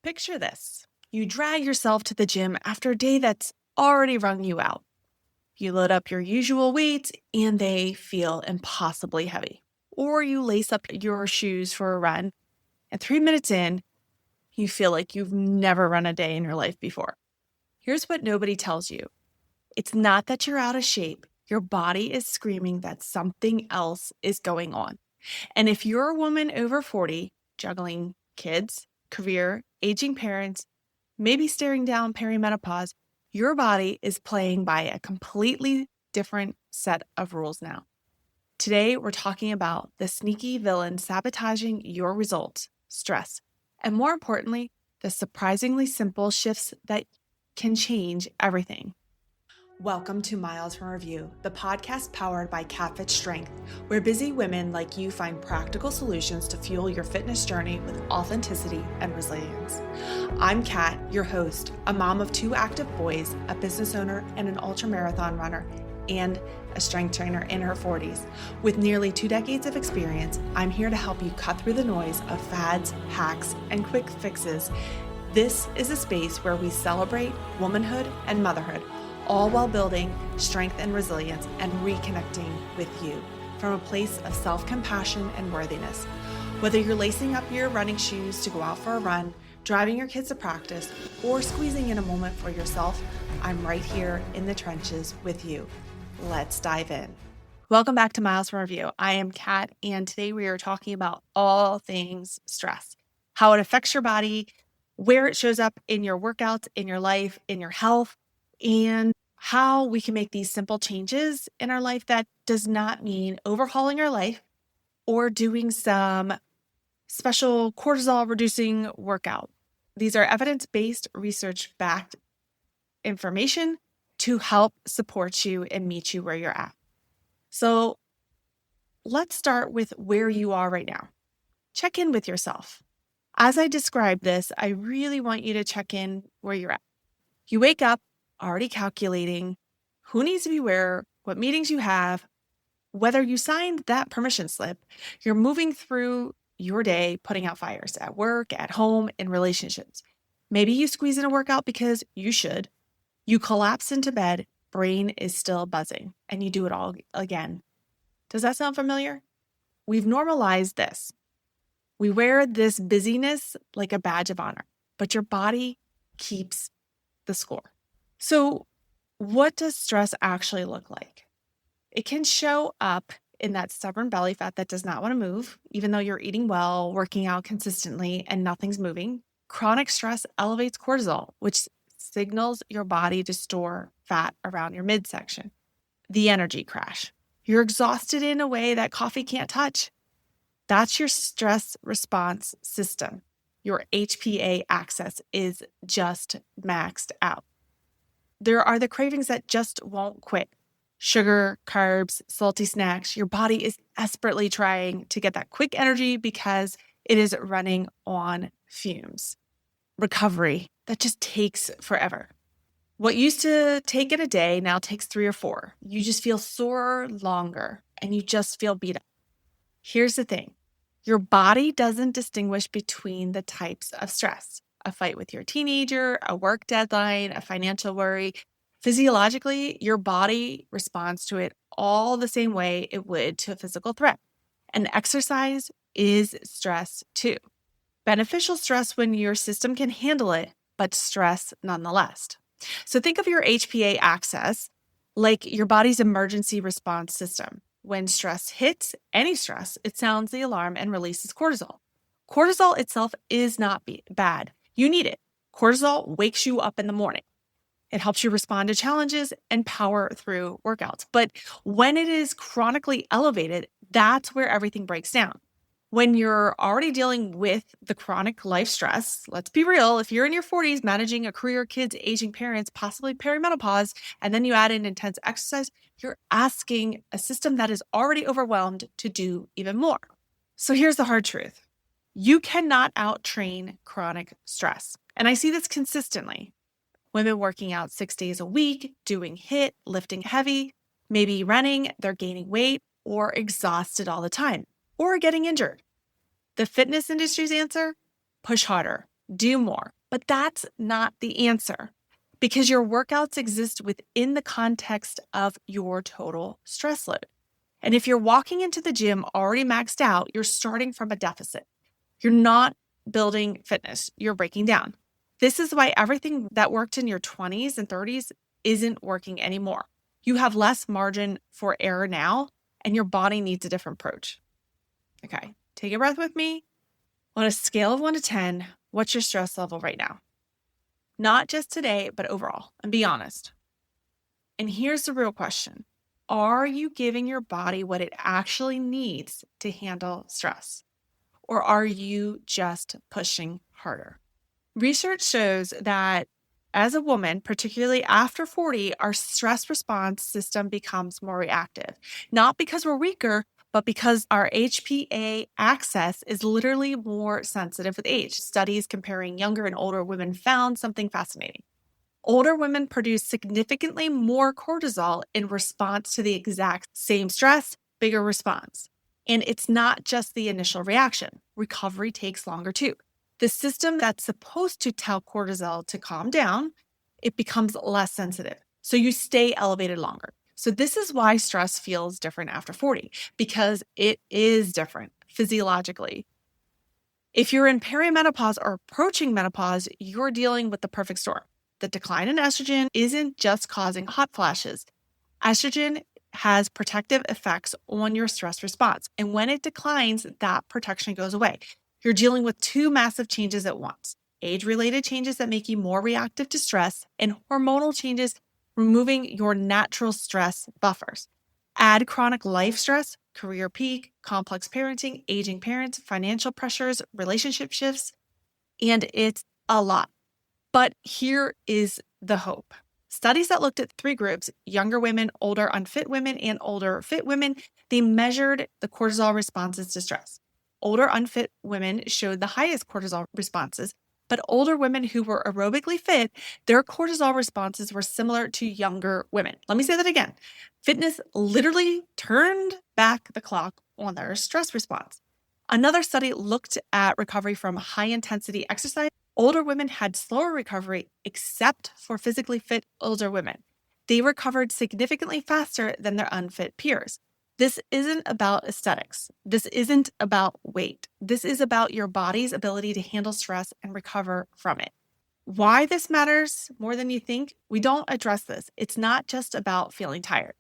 Picture this. You drag yourself to the gym after a day that's already wrung you out. You load up your usual weights and they feel impossibly heavy. Or you lace up your shoes for a run, and 3 minutes in, you feel like you've never run a day in your life before. Here's what nobody tells you. It's not that you're out of shape. Your body is screaming that something else is going on. And if you're a woman over 40, juggling kids, career, aging parents, maybe staring down perimenopause, your body is playing by a completely different set of rules now. Today, we're talking about the sneaky villain sabotaging your results, stress, and more importantly, the surprisingly simple shifts that can change everything. Welcome to Miles from Review, the podcast powered by Catfit Strength, where busy women like you find practical solutions to fuel your fitness journey with authenticity and resilience. I'm Kat, your host, a mom of 2 active boys, a business owner, and an ultramarathon runner, and a strength trainer in her 40s. With nearly 2 decades of experience, I'm here to help you cut through the noise of fads, hacks, and quick fixes. This is a space where we celebrate womanhood and motherhood, all while building strength and resilience and reconnecting with you from a place of self-compassion and worthiness. Whether you're lacing up your running shoes to go out for a run, driving your kids to practice, or squeezing in a moment for yourself, I'm right here in the trenches with you. Let's dive in. Welcome back to Miles from Review. I am Kat, and today we are talking about all things stress, how it affects your body, where it shows up in your workouts, in your life, in your health, and how we can make these simple changes in our life that does not mean overhauling our life or doing some special cortisol reducing workout. These are evidence-based, research-backed information to help support you and meet you where you're at. So let's start with where you are right now. Check in with yourself. As I describe this, I really want you to check in where you're at. You wake up already calculating who needs to be where, what meetings you have, whether you signed that permission slip. You're moving through your day, putting out fires at work, at home, in relationships. Maybe you squeeze in a workout because you should. You collapse into bed, brain is still buzzing, and you do it all again. Does that sound familiar? We've normalized this. We wear this busyness like a badge of honor, but your body keeps the score. So what does stress actually look like? It can show up in that stubborn belly fat that does not want to move, even though you're eating well, working out consistently, and nothing's moving. Chronic stress elevates cortisol, which signals your body to store fat around your midsection. The energy crash. You're exhausted in a way that coffee can't touch. That's your stress response system. Your HPA axis is just maxed out. There are the cravings that just won't quit. Sugar, carbs, salty snacks. Your body is desperately trying to get that quick energy because it is running on fumes. Recovery, that just takes forever. What used to take in a day now takes 3 or 4. You just feel sore longer and you just feel beat up. Here's the thing. Your body doesn't distinguish between the types of stress. A fight with your teenager, a work deadline, a financial worry. Physiologically, your body responds to it all the same way it would to a physical threat. And exercise is stress too. Beneficial stress when your system can handle it, but stress nonetheless. So think of your HPA axis like your body's emergency response system. When stress hits, any stress, it sounds the alarm and releases cortisol. Cortisol itself is not bad. You need it. Cortisol wakes you up in the morning. It helps you respond to challenges and power through workouts. But when it is chronically elevated, that's where everything breaks down. When you're already dealing with the chronic life stress, let's be real, if you're in your 40s managing a career, kids, aging parents, possibly perimenopause, and then you add in intense exercise, you're asking a system that is already overwhelmed to do even more. So here's the hard truth. You cannot out-train chronic stress. And I see this consistently. Women working out 6 days a week, doing HIIT, lifting heavy, maybe running, they're gaining weight or exhausted all the time, or getting injured. The fitness industry's answer? Push harder. do more. But that's not the answer because your workouts exist within the context of your total stress load. And if you're walking into the gym already maxed out, you're starting from a deficit. You're not building fitness, you're breaking down. This is why everything that worked in your 20s and 30s isn't working anymore. You have less margin for error now, and your body needs a different approach. Okay, take a breath with me. On a scale of 1 to 10, what's your stress level right now? Not just today, but overall, and be honest. And here's the real question. Are you giving your body what it actually needs to handle stress? Or are you just pushing harder? Research shows that as a woman, particularly after 40, our stress response system becomes more reactive, not because we're weaker, but because our HPA axis is literally more sensitive with age. Studies comparing younger and older women found something fascinating. Older women produce significantly more cortisol in response to the exact same stress, bigger response. And it's not just the initial reaction. Recovery takes longer too. The system that's supposed to tell cortisol to calm down, it becomes less sensitive. So you stay elevated longer. So this is why stress feels different after 40, because it is different physiologically. If you're in perimenopause or approaching menopause, you're dealing with the perfect storm. The decline in estrogen isn't just causing hot flashes. Estrogen has protective effects on your stress response. And when it declines, that protection goes away. You're dealing with two massive changes at once: age-related changes that make you more reactive to stress, and hormonal changes removing your natural stress buffers. Add chronic life stress, career peak, complex parenting, aging parents, financial pressures, relationship shifts, and it's a lot. But here is the hope. Studies that looked at three groups, younger women, older unfit women, and older fit women, they measured the cortisol responses to stress. Older unfit women showed the highest cortisol responses, but older women who were aerobically fit, their cortisol responses were similar to younger women. Let me say that again. Fitness literally turned back the clock on their stress response. Another study looked at recovery from high intensity exercise. Older women had slower recovery, except for physically fit older women. They recovered significantly faster than their unfit peers. This isn't about aesthetics. This isn't about weight. This is about your body's ability to handle stress and recover from it. Why this matters more than you think? We don't address this. It's not just about feeling tired.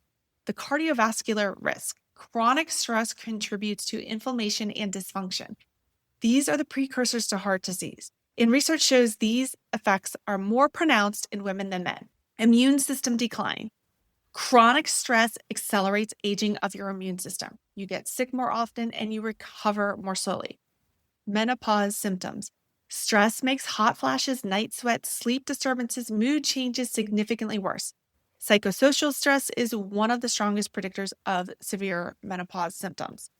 The cardiovascular risk. Chronic stress contributes to inflammation and dysfunction. These are the precursors to heart disease. And research shows these effects are more pronounced in women than men. Immune system decline. Chronic stress accelerates aging of your immune system. You get sick more often and you recover more slowly. Menopause symptoms. Stress makes hot flashes, night sweats, sleep disturbances, mood changes significantly worse. Psychosocial stress is one of the strongest predictors of severe menopause symptoms.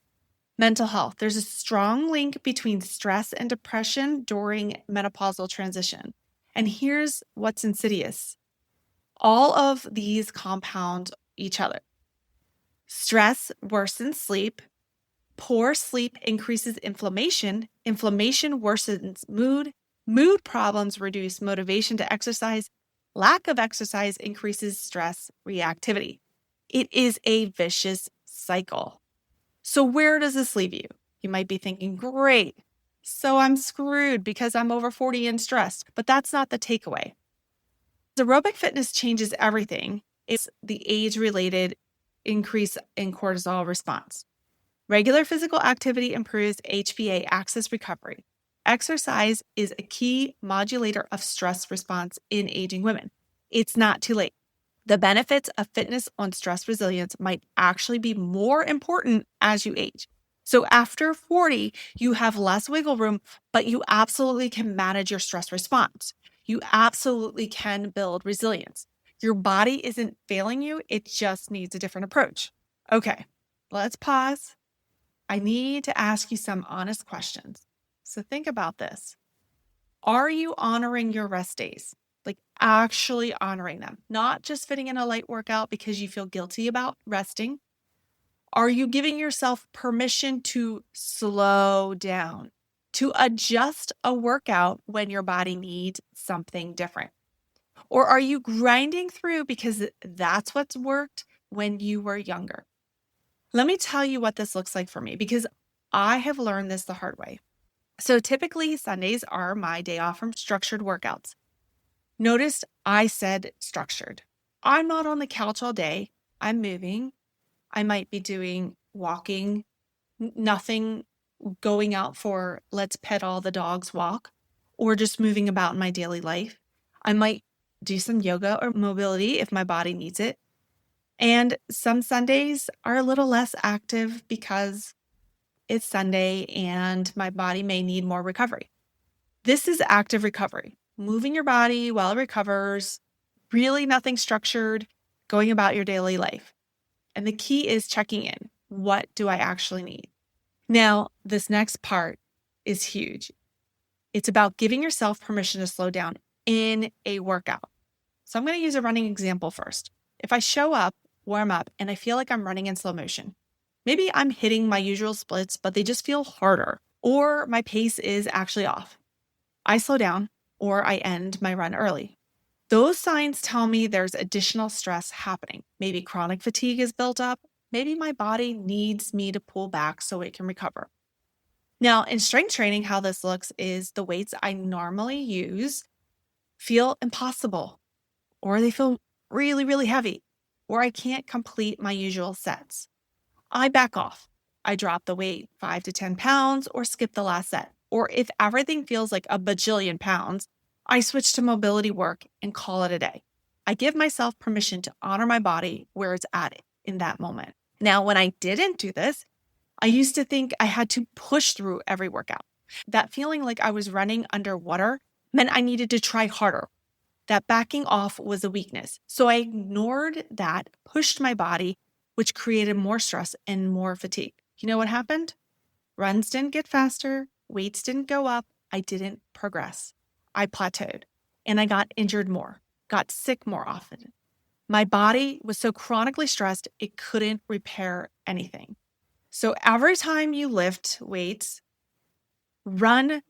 Mental health. There's a strong link between stress and depression during menopausal transition. And here's what's insidious. All of these compound each other. Stress worsens sleep. Poor sleep increases inflammation. Inflammation worsens mood. Mood problems reduce motivation to exercise. Lack of exercise increases stress reactivity. It is a vicious cycle. So where does this leave you? You might be thinking, great, so I'm screwed because I'm over 40 and stressed. But that's not the takeaway. Aerobic fitness changes everything. It's the age-related increase in cortisol response. Regular physical activity improves HPA axis recovery. Exercise is a key modulator of stress response in aging women. It's not too late. The benefits of fitness on stress resilience might actually be more important as you age. So after 40, you have less wiggle room, but you absolutely can manage your stress response. You absolutely can build resilience. Your body isn't failing you. It just needs a different approach. Okay, let's pause. I need to ask you some honest questions. So think about this. Are you honoring your rest days? Like actually honoring them, not just fitting in a light workout because you feel guilty about resting. Are you giving yourself permission to slow down? to adjust a workout when your body needs something different? Or are you grinding through because that's what's worked when you were younger? Let me tell you what this looks like for me because I have learned this the hard way. So typically, Sundays are my day off from structured workouts. Notice I said structured. I'm not on the couch all day. I'm moving. I might be doing walking, nothing going out for let's pet all the dogs walk, or just moving about in my daily life. I might do some yoga or mobility if my body needs it. And some Sundays are a little less active because it's Sunday and my body may need more recovery. This is active recovery, moving your body while it recovers, really nothing structured, going about your daily life. And the key is checking in. What do I actually need? Now, this next part is huge. It's about giving yourself permission to slow down in a workout. So I'm going to use a running example first. If I show up, warm up, and I feel like I'm running in slow motion, maybe I'm hitting my usual splits, but they just feel harder, or my pace is actually off. I slow down, or I end my run early. Those signs tell me there's additional stress happening. Maybe chronic fatigue is built up. Maybe my body needs me to pull back so it can recover. Now, in strength training, how this looks is the weights I normally use feel impossible, or they feel really, really heavy, or I can't complete my usual sets. I back off. I drop the weight 5 to 10 pounds or skip the last set. Or if everything feels like a bajillion pounds, I switch to mobility work and call it a day. I give myself permission to honor my body where it's at in that moment. Now, when I didn't do this, I used to think I had to push through every workout. That feeling like I was running underwater meant I needed to try harder. That backing off was a weakness. So I ignored that, pushed my body, which created more stress and more fatigue. You know what happened? Runs didn't get faster, weights didn't go up, I didn't progress. I plateaued and I got injured more, got sick more often. My body was so chronically stressed, it couldn't repair anything. So every time you lift weights, run,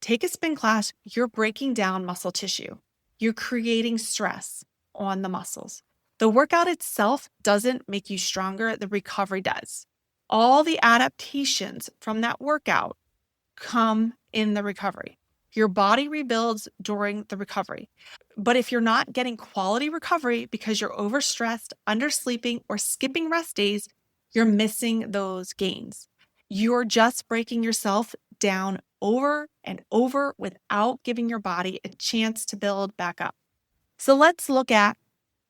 take a spin class, you're breaking down muscle tissue. You're creating stress on the muscles. The workout itself doesn't make you stronger, the recovery does. All the adaptations from that workout come in the recovery. Your body rebuilds during the recovery. But if you're not getting quality recovery because you're overstressed, undersleeping, or skipping rest days, you're missing those gains. You're just breaking yourself down over and over without giving your body a chance to build back up. So let's look at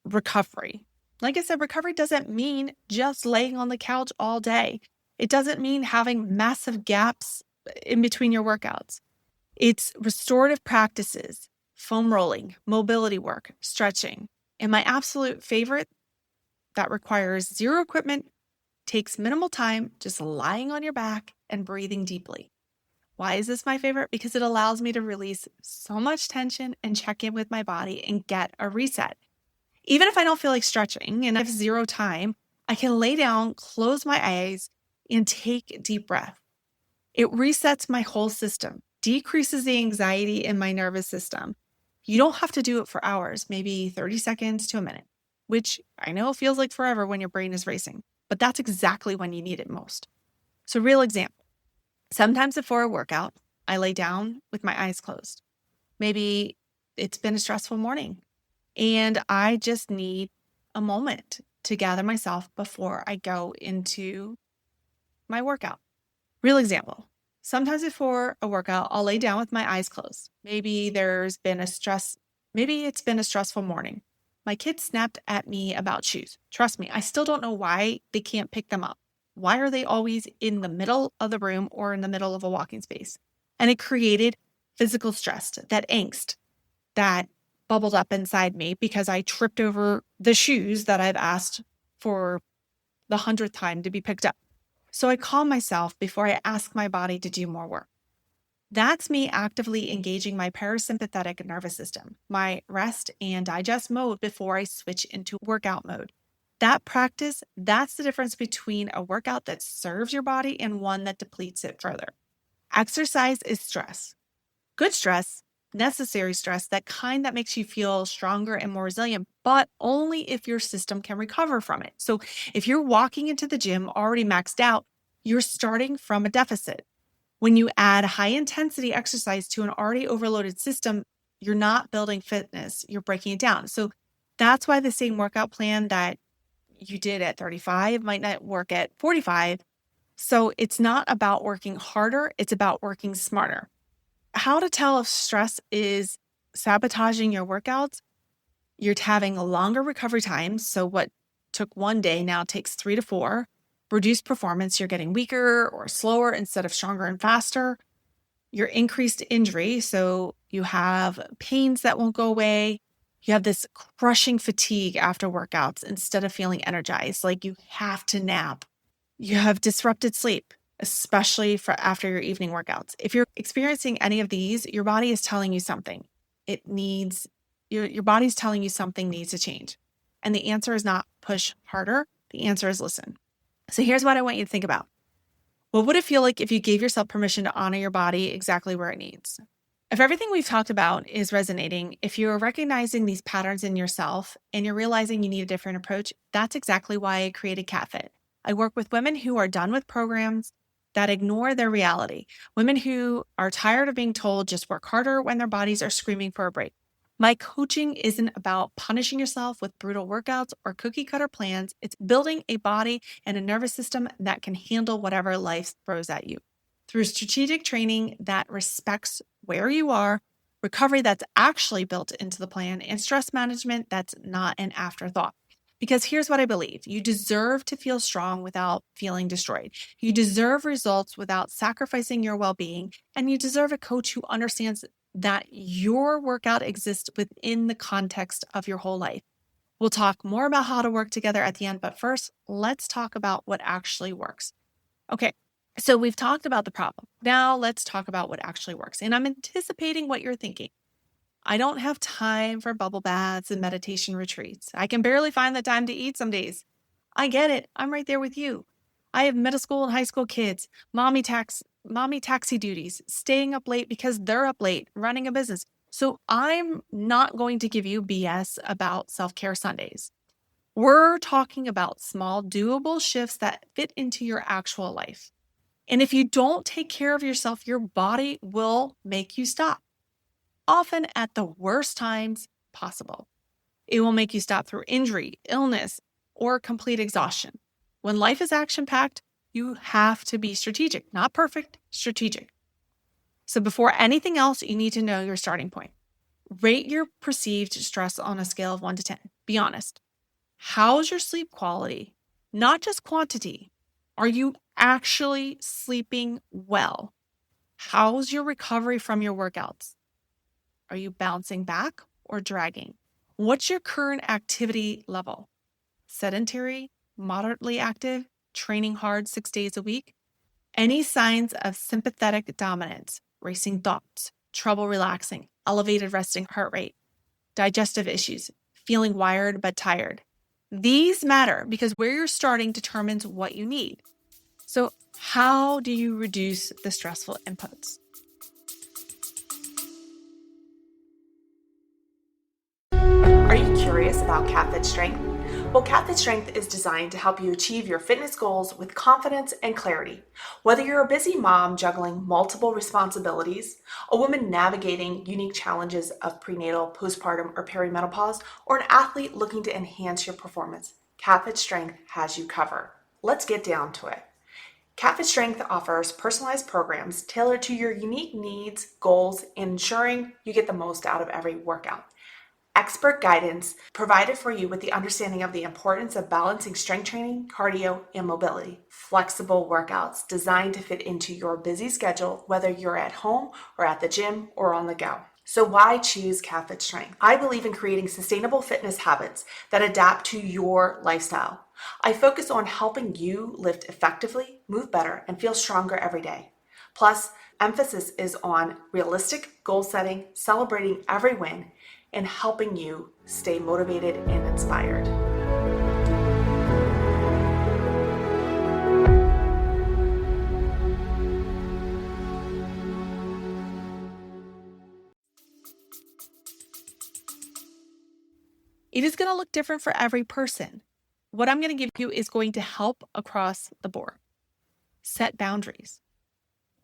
recovery. Like I said, recovery doesn't mean just laying on the couch all day. It doesn't mean having massive gaps in between your workouts. It's restorative practices, foam rolling, mobility work, stretching. And my absolute favorite that requires zero equipment, takes minimal time, just lying on your back and breathing deeply. Why is this my favorite? Because it allows me to release so much tension and check in with my body and get a reset. Even if I don't feel like stretching and I have zero time, I can lay down, close my eyes, and take a deep breath. It resets my whole system, decreases the anxiety in my nervous system. You don't have to do it for hours, maybe 30 seconds to a minute, which I know feels like forever when your brain is racing, but that's exactly when you need it most. So, real example. Sometimes before a workout, I lay down with my eyes closed. Maybe it's been a stressful morning and I just need a moment to gather myself before I go into my workout. Real example. Sometimes before a workout, I'll lay down with my eyes closed. Maybe it's been a stressful morning. My kids snapped at me about shoes. Trust me, I still don't know why they can't pick them up. Why are they always in the middle of the room or in the middle of a walking space? And it created physical stress, that angst that bubbled up inside me because I tripped over the shoes that I've asked for the 100th time to be picked up. So I calm myself before I ask my body to do more work. That's me actively engaging my parasympathetic nervous system, my rest and digest mode before I switch into workout mode. That practice, that's the difference between a workout that serves your body and one that depletes it further. Exercise is stress. Good stress, necessary stress, that kind that makes you feel stronger and more resilient, but only if your system can recover from it. So if you're walking into the gym already maxed out, you're starting from a deficit. When you add high intensity exercise to an already overloaded system, you're not building fitness, you're breaking it down. So that's why the same workout plan that you did at 35 might not work at 45. So it's not about working harder, it's about working smarter. How to tell if stress is sabotaging your workouts? You're having a longer recovery time. So what took one day now takes 3 to 4. Reduced performance, you're getting weaker or slower instead of stronger and faster. Your increased injury, so you have pains that won't go away. You have this crushing fatigue after workouts instead of feeling energized, like you have to nap. You have disrupted sleep, especially for after your evening workouts. If you're experiencing any of these, your body is telling you something. Your body's telling you something needs to change. And the answer is not push harder. The answer is listen. So here's what I want you to think about. What would it feel like if you gave yourself permission to honor your body exactly where it needs? If everything we've talked about is resonating, if you're recognizing these patterns in yourself and you're realizing you need a different approach, that's exactly why I created CatFit. I work with women who are done with programs that ignore their reality, women who are tired of being told just work harder when their bodies are screaming for a break. My coaching isn't about punishing yourself with brutal workouts or cookie cutter plans. It's building a body and a nervous system that can handle whatever life throws at you. Through strategic training that respects where you are, recovery that's actually built into the plan, and stress management that's not an afterthought. Because here's what I believe. You deserve to feel strong without feeling destroyed. You deserve results without sacrificing your well-being. And you deserve a coach who understands that your workout exists within the context of your whole life. We'll talk more about how to work together at the end, but first, let's talk about what actually works. Okay, so we've talked about the problem. Now let's talk about what actually works. And I'm anticipating what you're thinking. I don't have time for bubble baths and meditation retreats. I can barely find the time to eat some days. I get it. I'm right there with you. I have middle school and high school kids, mommy taxi duties, staying up late because they're up late, running a business. So I'm not going to give you BS about self-care Sundays. We're talking about small, doable shifts that fit into your actual life. And if you don't take care of yourself, your body will make you stop, often at the worst times possible. It will make you stop through injury, illness, or complete exhaustion. When life is action-packed, you have to be strategic, not perfect, strategic. So before anything else, you need to know your starting point. Rate your perceived stress on a scale of 1 to 10. Be honest. How's your sleep quality? Not just quantity. Are you actually sleeping well? How's your recovery from your workouts? Are you bouncing back or dragging? What's your current activity level? Sedentary, moderately active, training hard 6 days a week? Any signs of sympathetic dominance, racing thoughts, trouble relaxing, elevated resting heart rate, digestive issues, feeling wired but tired? These matter because where you're starting determines what you need. So how do you reduce the stressful inputs? Are you curious about CatFit Strength? Well, CatFit Strength is designed to help you achieve your fitness goals with confidence and clarity. Whether you're a busy mom juggling multiple responsibilities, a woman navigating unique challenges of prenatal, postpartum, or perimenopause, or an athlete looking to enhance your performance, CatFit Strength has you covered. Let's get down to it. CatFit Strength offers personalized programs tailored to your unique needs, goals, and ensuring you get the most out of every workout. Expert guidance provided for you with the understanding of the importance of balancing strength training, cardio, and mobility. Flexible workouts designed to fit into your busy schedule, whether you're at home or at the gym or on the go. So why choose CatFit Strength? I believe in creating sustainable fitness habits that adapt to your lifestyle. I focus on helping you lift effectively, move better, and feel stronger every day. Plus, emphasis is on realistic goal setting, celebrating every win, and helping you stay motivated and inspired. It is going to look different for every person. What I'm going to give you is going to help across the board. Set boundaries.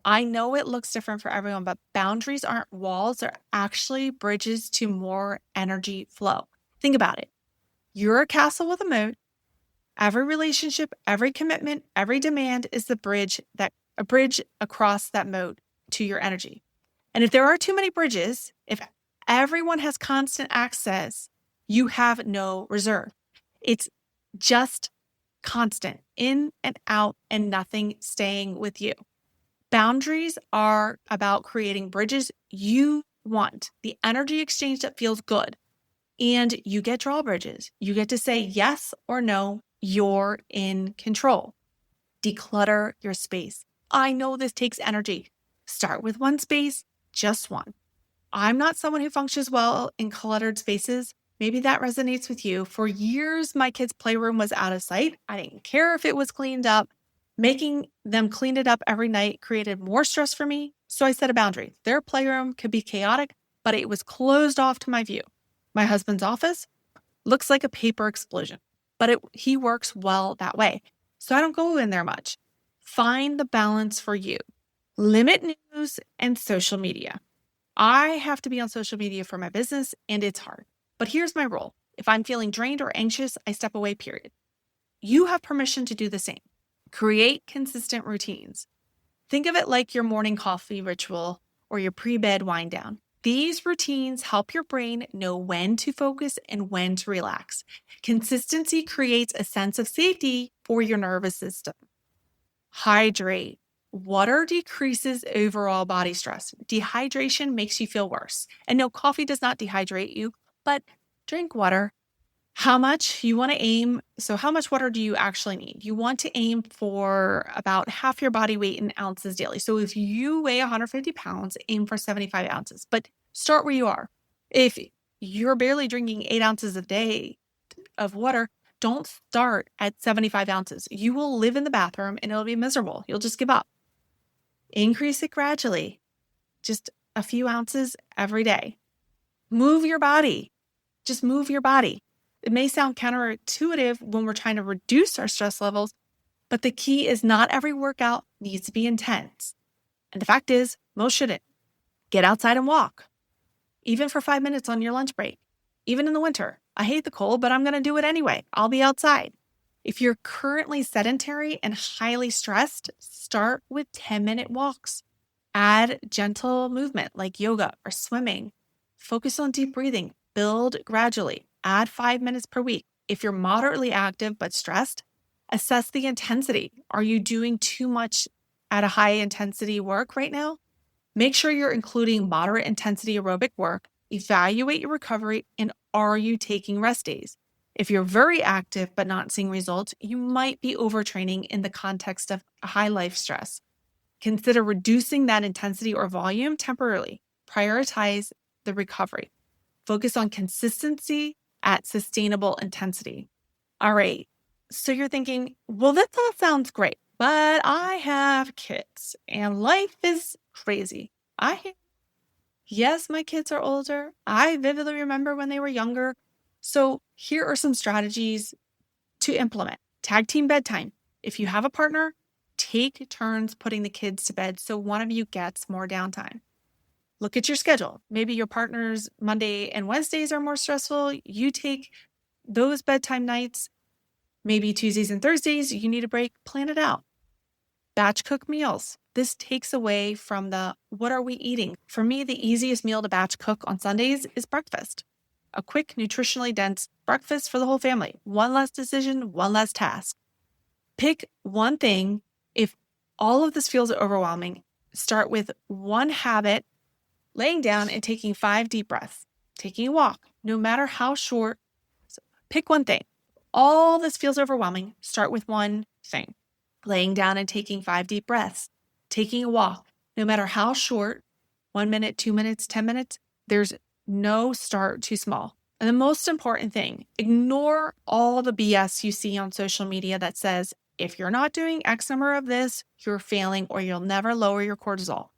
I know it looks different for everyone, but boundaries aren't walls. They're actually bridges to more energy flow. Think about it. You're a castle with a moat. Every relationship, every commitment, every demand is a bridge across that moat to your energy. And if there are too many bridges, if everyone has constant access, you have no reserve. It's just constant in and out and nothing staying with you. Boundaries are about creating bridges you want, the energy exchange that feels good. And you get drawbridges. You get to say yes or no. You're in control. Declutter your space. I know this takes energy. Start with one space, just one. I'm not someone who functions well in cluttered spaces. Maybe that resonates with you. For years, my kids' playroom was out of sight. I didn't care if it was cleaned up. Making them clean it up every night created more stress for me. So I set a boundary. Their playroom could be chaotic, but it was closed off to my view. My husband's office looks like a paper explosion, but he works well that way. So I don't go in there much. Find the balance for you. Limit news and social media. I have to be on social media for my business, and it's hard. But here's my rule. If I'm feeling drained or anxious, I step away, period. You have permission to do the same. Create consistent routines. Think of it like your morning coffee ritual or your pre-bed wind down. These routines help your brain know when to focus and when to relax. Consistency creates a sense of safety for your nervous system. Hydrate. Water decreases overall body stress. Dehydration makes you feel worse. And no, coffee does not dehydrate you, but drink water. How much you want to aim? So how much water do you actually need? You want to aim for about half your body weight in ounces daily. So if you weigh 150 pounds, aim for 75 ounces, but start where you are. If you're barely drinking 8 ounces a day of water, don't start at 75 ounces. You will live in the bathroom and it'll be miserable. You'll just give up. Increase it gradually, just a few ounces every day. Move your body. Just move your body. It may sound counterintuitive when we're trying to reduce our stress levels, but the key is not every workout needs to be intense. And the fact is, most shouldn't. Get outside and walk, even for 5 minutes on your lunch break, even in the winter. I hate the cold, but I'm going to do it anyway. I'll be outside. If you're currently sedentary and highly stressed, start with 10-minute walks. Add gentle movement like yoga or swimming. Focus on deep breathing. Build gradually. Add 5 minutes per week. If you're moderately active but stressed, assess the intensity. Are you doing too much at a high intensity work right now? Make sure you're including moderate intensity aerobic work. Evaluate your recovery, and are you taking rest days? If you're very active but not seeing results, you might be overtraining in the context of high life stress. Consider reducing that intensity or volume temporarily. Prioritize the recovery. Focus on consistency at sustainable intensity. All right. So you're thinking, well, this all sounds great, but I have kids and life is crazy. Yes, my kids are older. I vividly remember when they were younger. So here are some strategies to implement. Tag team bedtime. If you have a partner, take turns putting the kids to bed so one of you gets more downtime. Look at your schedule. Maybe your partner's Monday and Wednesdays are more stressful. You take those bedtime nights. Maybe Tuesdays and Thursdays, you need a break. Plan it out. Batch cook meals. This takes away from the what are we eating? For me, the easiest meal to batch cook on Sundays is breakfast. A quick, nutritionally dense breakfast for the whole family. One less decision, one less task. Pick one thing. If all of this feels overwhelming, start with one habit, laying down and taking 5 deep breaths, taking a walk, no matter how short. So pick one thing. All this feels overwhelming. Start with one thing, laying down and taking 5 deep breaths, taking a walk, no matter how short, 1 minute, 2 minutes, 10 minutes, there's no start too small. And the most important thing, ignore all the BS you see on social media that says, if you're not doing X number of this, you're failing or you'll never lower your cortisol.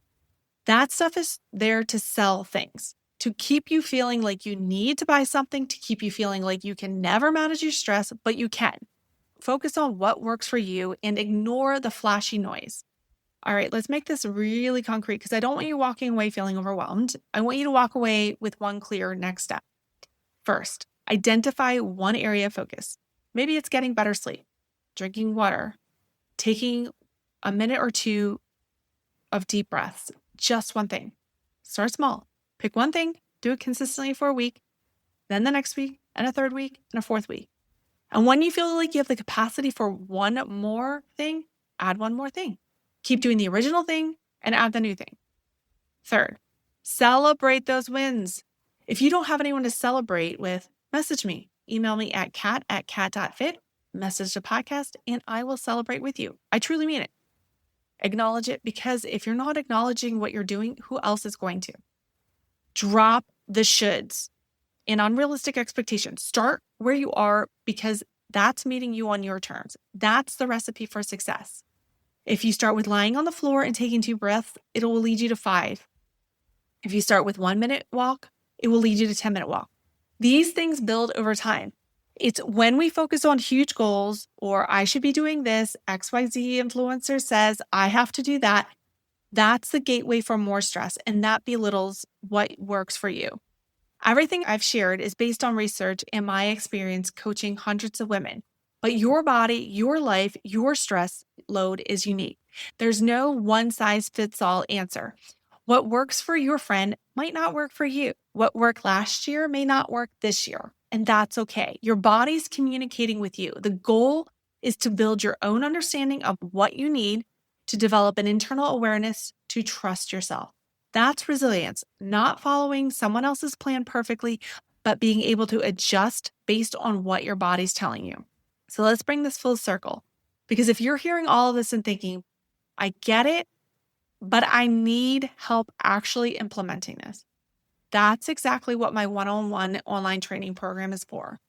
That stuff is there to sell things. to keep you feeling like you need to buy something, to keep you feeling like you can never manage your stress, but you can. Focus on what works for you and ignore the flashy noise. All right, let's make this really concrete because I don't want you walking away feeling overwhelmed. I want you to walk away with one clear next step. First, identify one area of focus. Maybe it's getting better sleep, drinking water, taking a minute or two of deep breaths, just one thing. Start small. Pick one thing, do it consistently for a week, then the next week, and a third week, and a fourth week. And when you feel like you have the capacity for one more thing, add one more thing. Keep doing the original thing and add the new thing. Third, celebrate those wins. If you don't have anyone to celebrate with, message me. Email me at cat@cat.fit, message the podcast, and I will celebrate with you. I truly mean it. Acknowledge it, because if you're not acknowledging what you're doing, who else is going to? Drop the shoulds and unrealistic expectations. Start where you are, because that's meeting you on your terms. That's the recipe for success. If you start with lying on the floor and taking 2 breaths, it will lead you to 5. If you start with 1-minute walk, it will lead you to 10-minute walk. These things build over time. It's when we focus on huge goals, or I should be doing this, XYZ influencer says I have to do that. That's the gateway for more stress, and that belittles what works for you. Everything I've shared is based on research and my experience coaching hundreds of women. But your body, your life, your stress load is unique. There's no one-size-fits-all answer. What works for your friend might not work for you. What worked last year may not work this year, and that's okay. Your body's communicating with you. The goal is to build your own understanding of what you need, to develop an internal awareness, to trust yourself. That's resilience, not following someone else's plan perfectly, but being able to adjust based on what your body's telling you. So let's bring this full circle, because if you're hearing all of this and thinking, I get it, but I need help actually implementing this, that's exactly what my one-on-one online training program is for.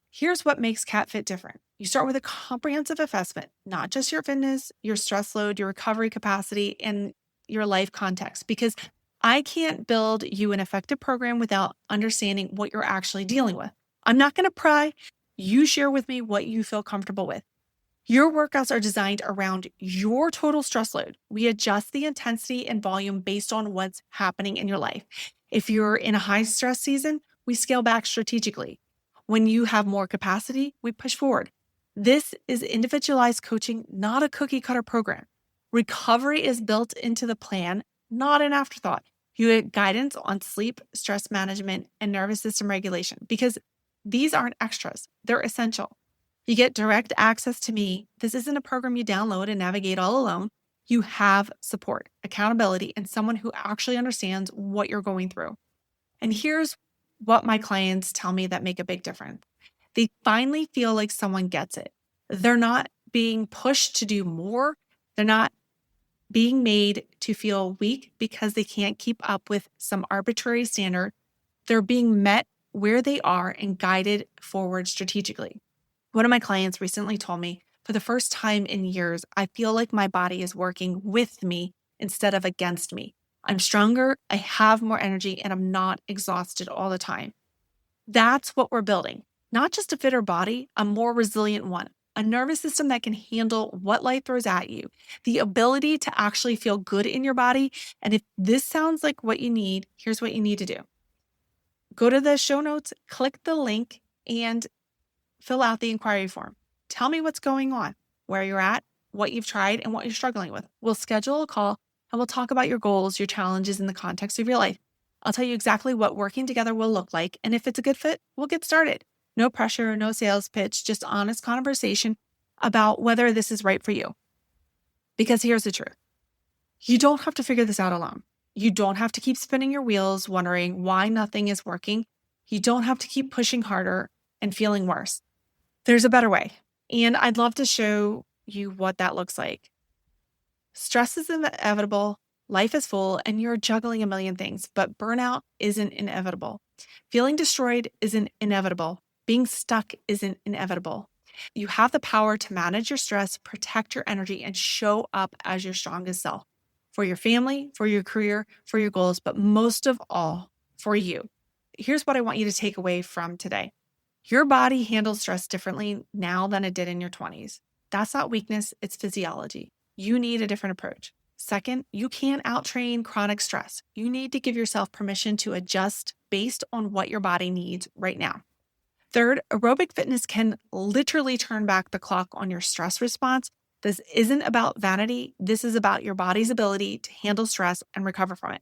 Here's what makes CatFit different. You start with a comprehensive assessment, not just your fitness, your stress load, your recovery capacity, and your life context, because I can't build you an effective program without understanding what you're actually dealing with. I'm not going to pry. You share with me what you feel comfortable with. Your workouts are designed around your total stress load. We adjust the intensity and volume based on what's happening in your life. If you're in a high stress season, we scale back strategically. When you have more capacity, we push forward. This is individualized coaching, not a cookie cutter program. Recovery is built into the plan, not an afterthought. You get guidance on sleep, stress management, and nervous system regulation, because these aren't extras. They're essential. You get direct access to me. This isn't a program you download and navigate all alone. You have support, accountability, and someone who actually understands what you're going through. And here's what my clients tell me that make a big difference. They finally feel like someone gets it. They're not being pushed to do more. They're not being made to feel weak because they can't keep up with some arbitrary standard. They're being met where they are and guided forward strategically. One of my clients recently told me, for the first time in years, I feel like my body is working with me instead of against me. I'm stronger, I have more energy, and I'm not exhausted all the time. That's what we're building. Not just a fitter body, a more resilient one. A nervous system that can handle what life throws at you. The ability to actually feel good in your body. And if this sounds like what you need, here's what you need to do. Go to the show notes, click the link, and fill out the inquiry form. Tell me what's going on, where you're at, what you've tried, and what you're struggling with. We'll schedule a call and we'll talk about your goals, your challenges in the context of your life. I'll tell you exactly what working together will look like. And if it's a good fit, we'll get started. No pressure, no sales pitch, just honest conversation about whether this is right for you. Because here's the truth. You don't have to figure this out alone. You don't have to keep spinning your wheels wondering why nothing is working. You don't have to keep pushing harder and feeling worse. There's a better way. And I'd love to show you what that looks like. Stress is inevitable. Life is full and you're juggling a million things, but burnout isn't inevitable. Feeling destroyed isn't inevitable. Being stuck isn't inevitable. You have the power to manage your stress, protect your energy, and show up as your strongest self for your family, for your career, for your goals, but most of all, for you. Here's what I want you to take away from today. Your body handles stress differently now than it did in your 20s. That's not weakness, it's physiology. You need a different approach. Second, you can't outtrain chronic stress. You need to give yourself permission to adjust based on what your body needs right now. Third, aerobic fitness can literally turn back the clock on your stress response. This isn't about vanity. This is about your body's ability to handle stress and recover from it.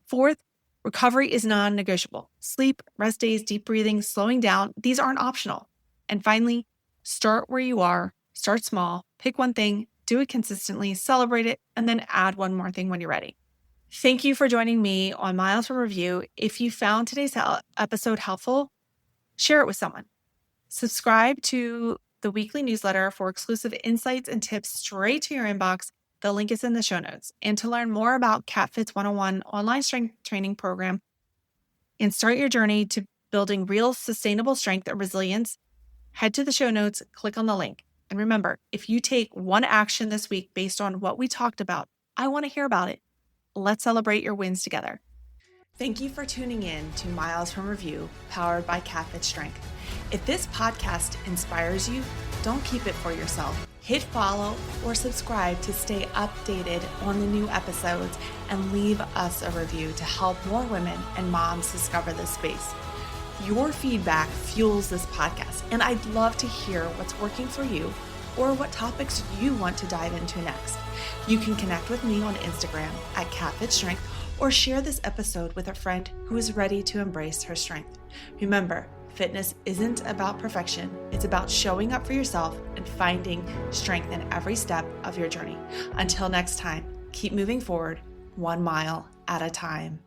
Fourth, recovery is non-negotiable. Sleep, rest days, deep breathing, slowing down, these aren't optional. And finally, start where you are, start small, pick one thing, do it consistently, celebrate it, and then add one more thing when you're ready. Thank you for joining me on Miles from Review. If you found today's episode helpful, share it with someone. Subscribe to the weekly newsletter for exclusive insights and tips straight to your inbox. The link is in the show notes. And to learn more about CatFit's 101 online strength training program and start your journey to building real sustainable strength and resilience, head to the show notes, click on the link. And remember, if you take one action this week based on what we talked about, I want to hear about it. Let's celebrate your wins together. Thank you for tuning in to Miles from Review, powered by CatFit Strength. If this podcast inspires you, don't keep it for yourself. Hit follow or subscribe to stay updated on the new episodes and leave us a review to help more women and moms discover this space. Your feedback fuels this podcast, and I'd love to hear what's working for you or what topics you want to dive into next. You can connect with me on Instagram at CatFitStrength or share this episode with a friend who is ready to embrace her strength. Remember, fitness isn't about perfection. It's about showing up for yourself and finding strength in every step of your journey. Until next time, keep moving forward 1 mile at a time.